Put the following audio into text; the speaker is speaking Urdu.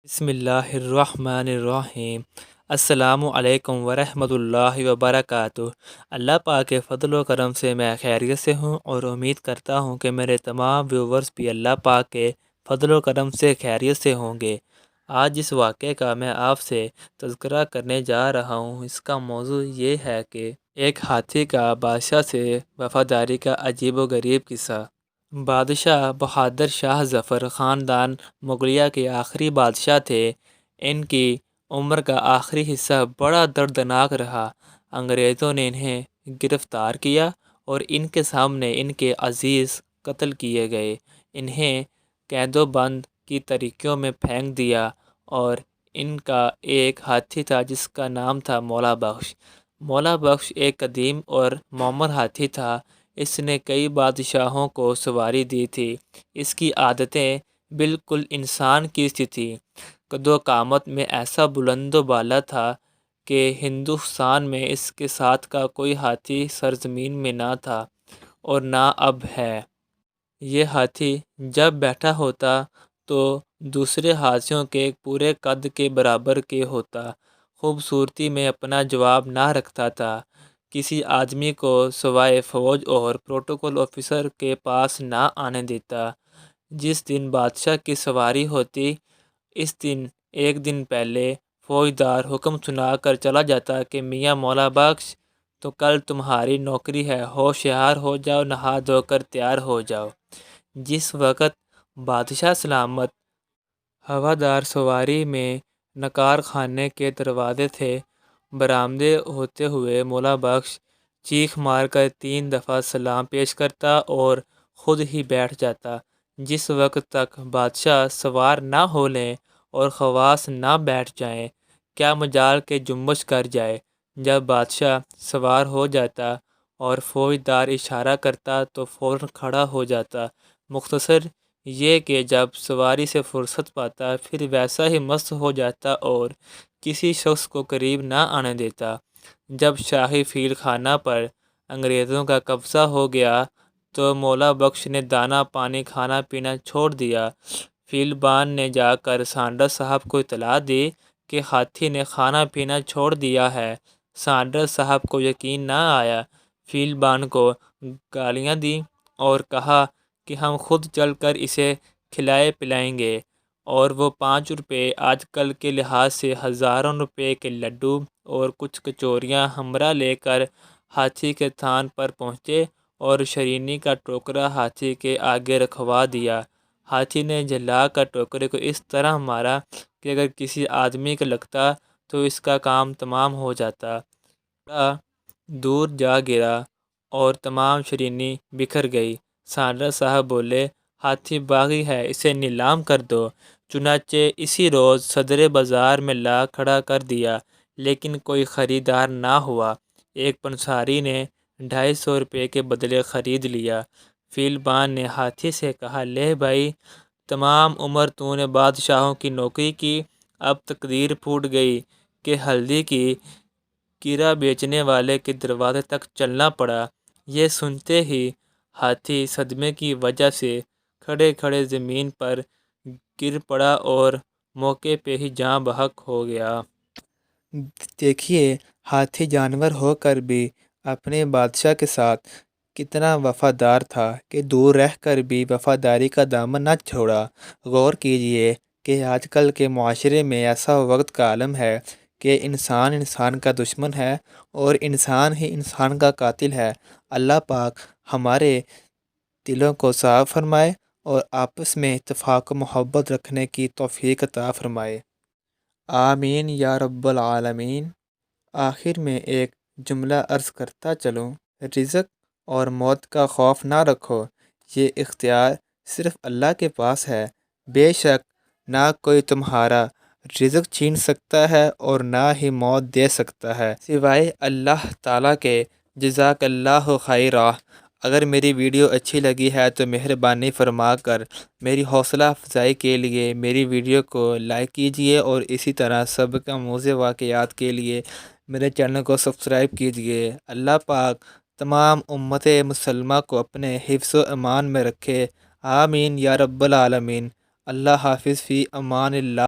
بسم اللہ الرحمن الرحیم۔ السلام علیکم ورحمۃ اللہ وبرکاتہ۔ اللہ پاک کے فضل و کرم سے میں خیریت سے ہوں اور امید کرتا ہوں کہ میرے تمام ویورز بھی اللہ پاک کے فضل و کرم سے خیریت سے ہوں گے۔ آج جس واقعے کا میں آپ سے تذکرہ کرنے جا رہا ہوں، اس کا موضوع یہ ہے کہ ایک ہاتھی کا بادشاہ سے وفاداری کا عجیب و غریب قصہ۔ بادشاہ بہادر شاہ ظفر خاندان مغلیہ کے آخری بادشاہ تھے۔ ان کی عمر کا آخری حصہ بڑا دردناک رہا۔ انگریزوں نے انہیں گرفتار کیا اور ان کے سامنے ان کے عزیز قتل کیے گئے۔ انہیں قید و بند کی تریکیوں میں پھینک دیا اور ان کا ایک ہاتھی تھا جس کا نام تھا مولا بخش۔ مولا بخش ایک قدیم اور معمر ہاتھی تھا۔ اس نے کئی بادشاہوں کو سواری دی تھی۔ اس کی عادتیں بالکل انسان کی سی تھیں۔ قد و قامت میں ایسا بلند و بالا تھا کہ ہندوستان میں اس کے ساتھ کا کوئی ہاتھی سرزمین میں نہ تھا اور نہ اب ہے۔ یہ ہاتھی جب بیٹھا ہوتا تو دوسرے ہاتھیوں کے پورے قد کے برابر کے ہوتا۔ خوبصورتی میں اپنا جواب نہ رکھتا تھا۔ کسی آدمی کو سوائے فوج اور پروٹوکول آفیسر کے پاس نہ آنے دیتا۔ جس دن بادشاہ کی سواری ہوتی، اس دن ایک دن پہلے فوجدار حکم سنا کر چلا جاتا کہ میاں مولا بخش، تو کل تمہاری نوکری ہے، ہوشیار ہو جاؤ، نہا دھو کر تیار ہو جاؤ۔ جس وقت بادشاہ سلامت ہوادار سواری میں نقار خانے کے دروازے تھے، برآمدے ہوتے ہوئے مولا بخش چیخ مار کر 3 دفعہ سلام پیش کرتا اور خود ہی بیٹھ جاتا۔ جس وقت تک بادشاہ سوار نہ ہو لیں اور خواص نہ بیٹھ جائیں، کیا مجال کہ جنبش کر جائے۔ جب بادشاہ سوار ہو جاتا اور فوجدار اشارہ کرتا تو فوراً کھڑا ہو جاتا۔ مختصر یہ کہ جب سواری سے فرصت پاتا پھر ویسا ہی مست ہو جاتا اور کسی شخص کو قریب نہ آنے دیتا۔ جب شاہی فیل خانہ پر انگریزوں کا قبضہ ہو گیا تو مولا بخش نے دانہ پانی کھانا پینا چھوڑ دیا۔ فیل بان نے جا کر سانڈرس صاحب کو اطلاع دی کہ ہاتھی نے کھانا پینا چھوڑ دیا ہے۔ سانڈرس صاحب کو یقین نہ آیا۔ فیل بان کو گالیاں دیں اور کہا کہ ہم خود چل کر اسے کھلائے پلائیں گے، اور وہ 5 روپے آج کل کے لحاظ سے ہزاروں روپے کے لڈو اور کچھ کچوریاں ہمراہ لے کر ہاتھی کے تھان پر پہنچے اور شرینی کا ٹوکرا ہاتھی کے آگے رکھوا دیا۔ ہاتھی نے جھلا کر ٹوکرے کو اس طرح مارا کہ اگر کسی آدمی کو لگتا تو اس کا کام تمام ہو جاتا۔ ٹکڑا دور جا گرا اور تمام شرینی بکھر گئی۔ سانڈرس صاحب بولے، ہاتھی باغی ہے، اسے نیلام کر دو۔ چنانچہ اسی روز صدر بازار میں لا کھڑا کر دیا، لیکن کوئی خریدار نہ ہوا۔ ایک پنساری نے 250 روپے کے بدلے خرید لیا۔ فیل بان نے ہاتھی سے کہا، لے بھائی، تمام عمر تو نے بادشاہوں کی نوکری کی، اب تقدیر پھوٹ گئی کہ ہلدی کی کیرا بیچنے والے کے دروازے تک چلنا پڑا۔ یہ سنتے ہی ہاتھی صدمے کی وجہ سے کھڑے کھڑے زمین پر گر پڑا اور موقع پہ ہی جاں بحق ہو گیا۔ دیکھیے، ہاتھی جانور ہو کر بھی اپنے بادشاہ کے ساتھ کتنا وفادار تھا کہ دور رہ کر بھی وفاداری کا دامن نہ چھوڑا۔ غور کیجئے کہ آج کل کے معاشرے میں ایسا وقت کا عالم ہے کہ انسان انسان کا دشمن ہے اور انسان ہی انسان کا قاتل ہے۔ اللہ پاک ہمارے دلوں کو صاف فرمائے اور آپس میں اتفاق و محبت رکھنے کی توفیق عطا فرمائے۔ آمین یا رب العالمین۔ آخر میں ایک جملہ عرض کرتا چلوں، رزق اور موت کا خوف نہ رکھو، یہ اختیار صرف اللہ کے پاس ہے۔ بے شک نہ کوئی تمہارا رزق چھین سکتا ہے اور نہ ہی موت دے سکتا ہے سوائے اللہ تعالیٰ کے۔ جزاک اللہ خیرا۔ اگر میری ویڈیو اچھی لگی ہے تو مہربانی فرما کر میری حوصلہ افزائی کے لیے میری ویڈیو کو لائک کیجئے اور اسی طرح سابقہ موضوع واقعات کے لیے میرے چینل کو سبسکرائب کیجئے۔ اللہ پاک تمام امت مسلمہ کو اپنے حفظ و امان میں رکھے۔ آمین یا رب العالمین۔ اللہ حافظ، فی امان اللہ۔